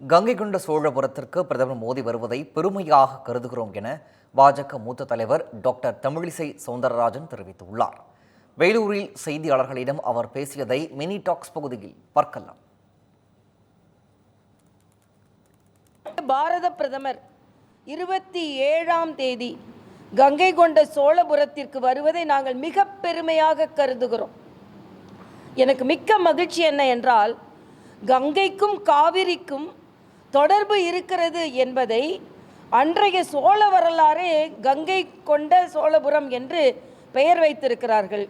கங்கை கொண்ட சோழபுரத்திற்கு பிரதமர் மோடி வருவதை பெருமையாக கருதுகிறோம் என பாஜக மூத்த தலைவர் டாக்டர் தமிழிசை சவுந்தரராஜன் தெரிவித்துள்ளார். வேலூரில் செய்தியாளர்களிடம் அவர் பேசியதை மினி டாக்ஸ் பகுதியில் பார்க்கலாம். பாரத பிரதமர் 27ஆம் தேதி கங்கை கொண்ட சோழபுரத்திற்கு வருவதை நாங்கள் மிக பெருமையாக கருதுகிறோம். எனக்கு மிக்க மகிழ்ச்சி என்ன என்றால், கங்கைக்கும் காவிரிக்கும் தொடர்பு இருக்கிறது என்பதை அன்றைய சோழ வரலாறே கங்கை கொண்ட சோழபுரம் என்று பெயர் வைத்திருக்கிறார்கள்.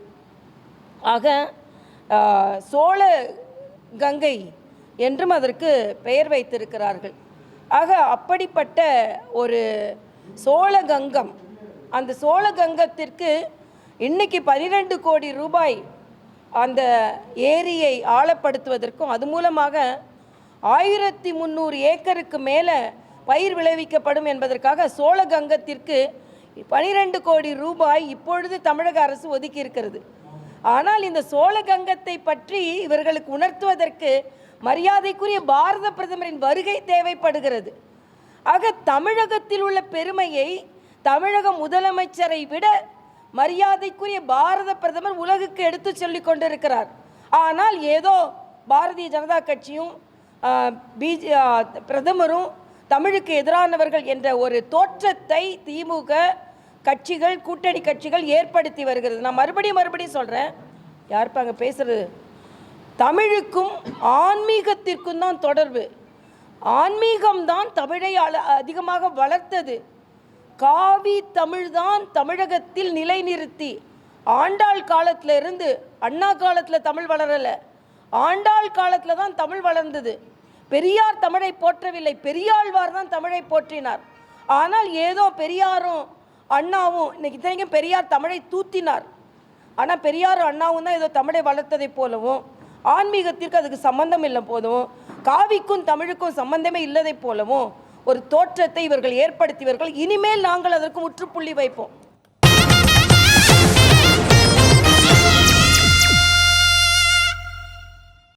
ஆக சோழ கங்கை என்றும் அதற்கு பெயர் வைத்திருக்கிறார்கள். ஆக அப்படிப்பட்ட ஒரு சோழகங்கம், அந்த சோழகங்கத்திற்கு இன்னைக்கு 12 கோடி ரூபாய் அந்த ஏரியை ஆழப்படுத்துவதற்கும் அது மூலமாக 1300 ஏக்கருக்கு மேலே பயிர் விளைவிக்கப்படும் என்பதற்காக சோழகங்கத்திற்கு 12 கோடி ரூபாய் இப்பொழுது தமிழக அரசு ஒதுக்கி இருக்கிறது. ஆனால் இந்த சோழகங்கத்தை பற்றி இவர்களுக்கு உணர்த்துவதற்கு மரியாதைக்குரிய பாரத பிரதமரின் வருகை தேவைப்படுகிறது. ஆக தமிழகத்தில் உள்ள பெருமையை தமிழக முதலமைச்சரை விட மரியாதைக்குரிய பாரத பிரதமர் உலகுக்கு எடுத்து சொல்லி கொண்டிருக்கிறார். ஆனால் ஏதோ பாரதிய ஜனதா கட்சியும் பிரதமரும் தமிழுக்கு எதிரானவர்கள் என்ற ஒரு தோற்றத்தை திமுக கட்சிகள், கூட்டணி கட்சிகள் ஏற்படுத்தி வருகிறது. நான் மறுபடியும் சொல்கிறேன், யாருப்பா அங்கே பேசுறது? தமிழுக்கும் ஆன்மீகத்திற்கும் தான் தொடர்பு. ஆன்மீகம்தான் தமிழை அதிகமாக வளர்த்தது. காவி தமிழ்தான் தமிழகத்தில் நிலைநிறுத்தி, ஆண்டாள் காலத்திலிருந்து, அண்ணா காலத்தில் தமிழ் வளரலை, ஆண்டாள் காலத்தில் தான் தமிழ் வளர்ந்தது. பெரியார் தமிழை போற்றவில்லை, பெரியாழ்வார் தான் தமிழை போற்றினார். ஆனால் ஏதோ பெரியாரும் அண்ணாவும், இன்னைக்கு இத்தனைக்கும் பெரியார் தமிழை தூத்தினார், ஆனால் பெரியாரும் அண்ணாவும் தான் ஏதோ தமிழை வளர்த்ததை போலவும், ஆன்மீகத்திற்கு அதுக்கு சம்பந்தம் இல்லை போதும், காவிக்கும் தமிழுக்கும் சம்பந்தமே இல்லதை போலவும் ஒரு தோற்றத்தை இவர்கள் ஏற்படுத்தியவர்கள். இனிமேல் நாங்கள் அதற்கு முற்றுப்புள்ளி வைப்போம்.